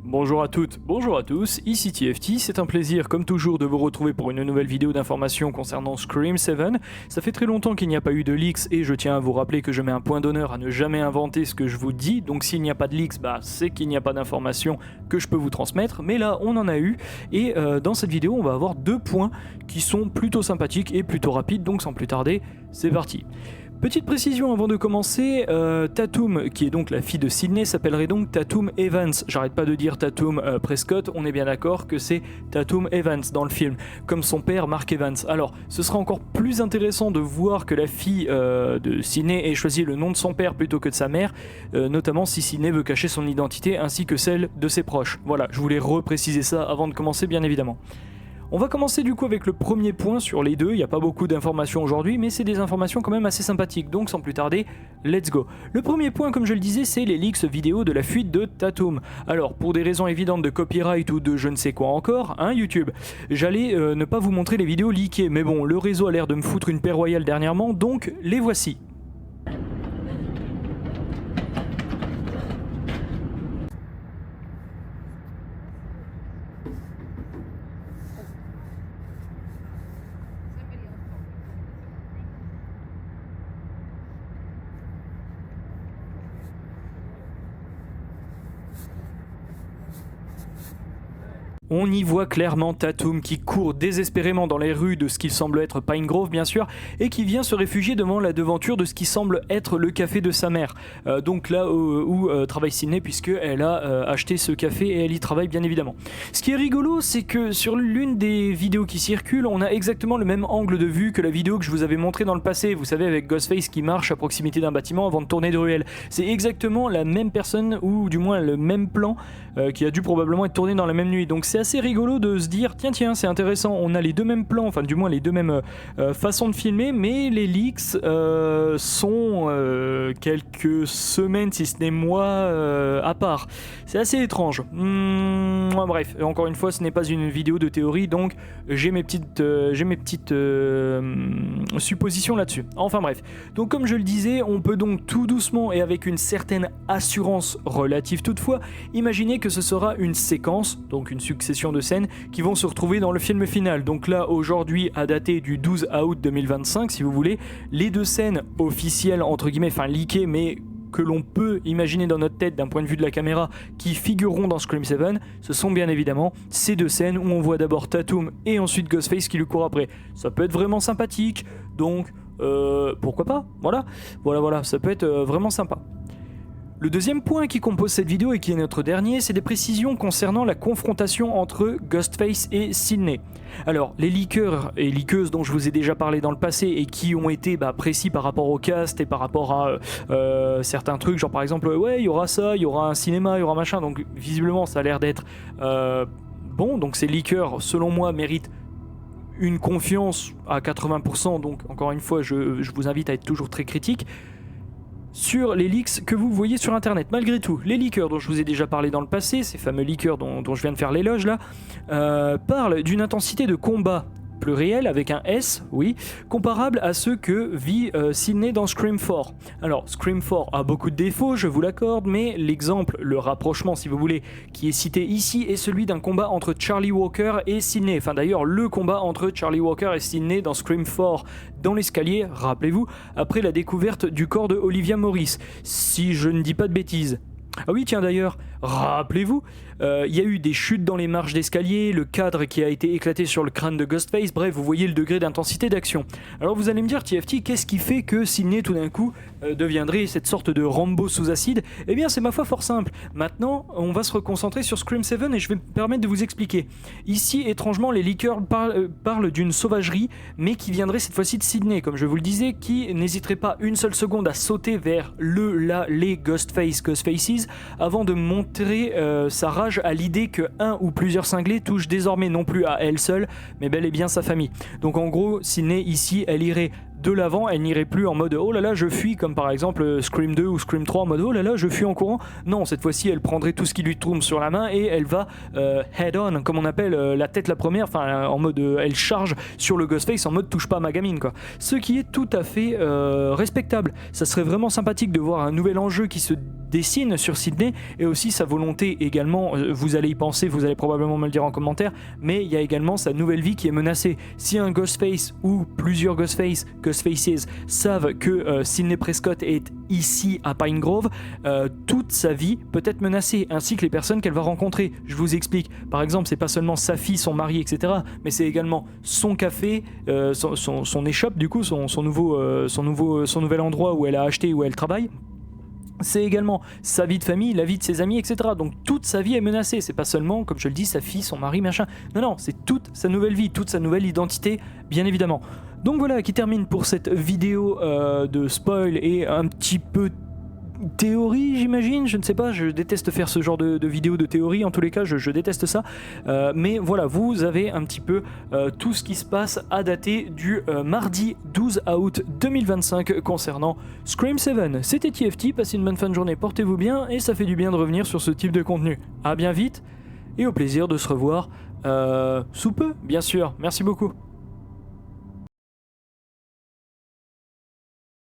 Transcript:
Bonjour à toutes, bonjour à tous, ici TFT, c'est un plaisir comme toujours de vous retrouver pour une nouvelle vidéo d'information concernant Scream 7. Ça fait très longtemps qu'il n'y a pas eu de leaks et je tiens à vous rappeler que je mets un point d'honneur à ne jamais inventer ce que je vous dis, donc s'il n'y a pas de leaks, c'est qu'il n'y a pas d'informations que je peux vous transmettre, mais là on en a eu et dans cette vidéo on va avoir deux points qui sont plutôt sympathiques et plutôt rapides, donc sans plus tarder, c'est parti. Petite précision avant de commencer, Tatum, qui est donc la fille de Sidney, s'appellerait donc Tatum Evans. J'arrête pas de dire Tatum Prescott, on est bien d'accord que c'est Tatum Evans dans le film, comme son père Mark Evans. Alors, ce sera encore plus intéressant de voir que la fille de Sidney ait choisi le nom de son père plutôt que de sa mère, notamment si Sidney veut cacher son identité ainsi que celle de ses proches. Voilà, je voulais repréciser ça avant de commencer bien évidemment. On va commencer du coup avec le premier point sur les deux, il n'y a pas beaucoup d'informations aujourd'hui, mais c'est des informations quand même assez sympathiques, donc sans plus tarder, let's go. Le premier point, comme je le disais, c'est les leaks vidéo de la fuite de Tatum. Alors, pour des raisons évidentes de copyright ou de je ne sais quoi encore, YouTube, j'allais ne pas vous montrer les vidéos leakées, mais bon, le réseau a l'air de me foutre une paix royale dernièrement, donc les voici. On y voit clairement Tatum qui court désespérément dans les rues de ce qu'il semble être Pine Grove bien sûr, et qui vient se réfugier devant la devanture de ce qui semble être le café de sa mère. Donc là où travaille Sidney, puisqu'elle a acheté ce café et elle y travaille bien évidemment. Ce qui est rigolo, c'est que sur l'une des vidéos qui circulent, on a exactement le même angle de vue que la vidéo que je vous avais montrée dans le passé, vous savez, avec Ghostface qui marche à proximité d'un bâtiment avant de tourner de ruelle. C'est exactement la même personne, ou du moins le même plan, qui a dû probablement être tourné dans la même nuit. Donc c'est assez rigolo de se dire tiens c'est intéressant, on a les deux mêmes plans, enfin du moins les deux mêmes façons de filmer, mais les leaks sont quelques semaines si ce n'est mois à part. C'est assez étrange. Bref, encore une fois ce n'est pas une vidéo de théorie, donc j'ai mes petites suppositions là-dessus. Enfin bref, donc comme je le disais, on peut donc tout doucement et avec une certaine assurance relative toutefois imaginer que ce sera une séquence, donc une succession de scènes qui vont se retrouver dans le film final. Donc là aujourd'hui à dater du 12 août 2025 si vous voulez, les deux scènes officielles entre guillemets, enfin leakées mais que l'on peut imaginer dans notre tête d'un point de vue de la caméra qui figureront dans Scream 7, ce sont bien évidemment ces deux scènes où on voit d'abord Tatum et ensuite Ghostface qui lui court après. Ça peut être vraiment sympathique, donc pourquoi pas, voilà, ça peut être vraiment sympa. Le deuxième point qui compose cette vidéo et qui est notre dernier, c'est des précisions concernant la confrontation entre Ghostface et Sidney. Alors, les leakers et leakeuses dont je vous ai déjà parlé dans le passé et qui ont été précis par rapport au cast et par rapport à certains trucs, genre par exemple, ouais, il y aura ça, il y aura un cinéma, il y aura machin, donc visiblement ça a l'air d'être bon, donc ces leakers, selon moi, méritent une confiance à 80%, donc encore une fois, je vous invite à être toujours très critique sur les leaks que vous voyez sur internet. Malgré tout, les leakers dont je vous ai déjà parlé dans le passé, ces fameux leakers dont je viens de faire l'éloge là, parlent d'une intensité de combat pluriel avec un S, oui, comparable à ceux que vit Sidney dans Scream 4. Alors, Scream 4 a beaucoup de défauts, je vous l'accorde, mais l'exemple, le rapprochement si vous voulez, qui est cité ici est celui d'un combat entre Charlie Walker et Sidney. Enfin d'ailleurs, le combat entre Charlie Walker et Sidney dans Scream 4, dans l'escalier, rappelez-vous, après la découverte du corps de Olivia Morris, si je ne dis pas de bêtises. Ah oui, tiens d'ailleurs, rappelez-vous, il y a eu des chutes dans les marches d'escalier, le cadre qui a été éclaté sur le crâne de Ghostface, bref, vous voyez le degré d'intensité d'action. Alors vous allez me dire, TFT, qu'est-ce qui fait que Sidney tout d'un coup deviendrait cette sorte de Rambo sous acide? Eh bien c'est ma foi fort simple. Maintenant, on va se reconcentrer sur Scream 7 et je vais me permettre de vous expliquer. Ici, étrangement, les leakers parlent d'une sauvagerie, mais qui viendrait cette fois-ci de Sidney, comme je vous le disais, qui n'hésiterait pas une seule seconde à sauter vers les Ghostfaces, avant de montrer sa rage à l'idée que un ou plusieurs cinglés touchent désormais non plus à elle seule, mais bel et bien sa famille. Donc en gros, Sidney ici, elle irait de l'avant, elle n'irait plus en mode oh là là je fuis, comme par exemple Scream 2 ou Scream 3 en mode oh là là je fuis en courant. Non, cette fois-ci elle prendrait tout ce qui lui tombe sur la main et elle va head on, comme on appelle, la tête la première, enfin en mode elle charge sur le Ghostface en mode touche pas à ma gamine quoi. Ce qui est tout à fait respectable. Ça serait vraiment sympathique de voir un nouvel enjeu qui se dessine sur Sydney, et aussi sa volonté également, vous allez y penser, vous allez probablement me le dire en commentaire, mais il y a également sa nouvelle vie qui est menacée. Si un Ghostface ou plusieurs Ghostfaces savent que Sydney Prescott est ici à Pine Grove, toute sa vie peut être menacée, ainsi que les personnes qu'elle va rencontrer. Je vous explique, par exemple, c'est pas seulement sa fille, son mari, etc., mais c'est également son café, son échoppe, du coup, son nouvel endroit où elle a acheté, où elle travaille. C'est également sa vie de famille, la vie de ses amis, etc. Donc toute sa vie est menacée. C'est pas seulement, comme je le dis, sa fille, son mari, machin. Non, c'est toute sa nouvelle vie, toute sa nouvelle identité, bien évidemment. Donc voilà, qui termine pour cette vidéo de spoil et un petit peu théorie, j'imagine, je ne sais pas, je déteste faire ce genre de vidéos de théorie, en tous les cas je déteste ça, mais voilà, vous avez un petit peu tout ce qui se passe à dater du mardi 12 août 2025 concernant Scream 7. C'était TFT, passez une bonne fin de journée, portez-vous bien, et ça fait du bien de revenir sur ce type de contenu. À bien vite, et au plaisir de se revoir sous peu, bien sûr. Merci beaucoup.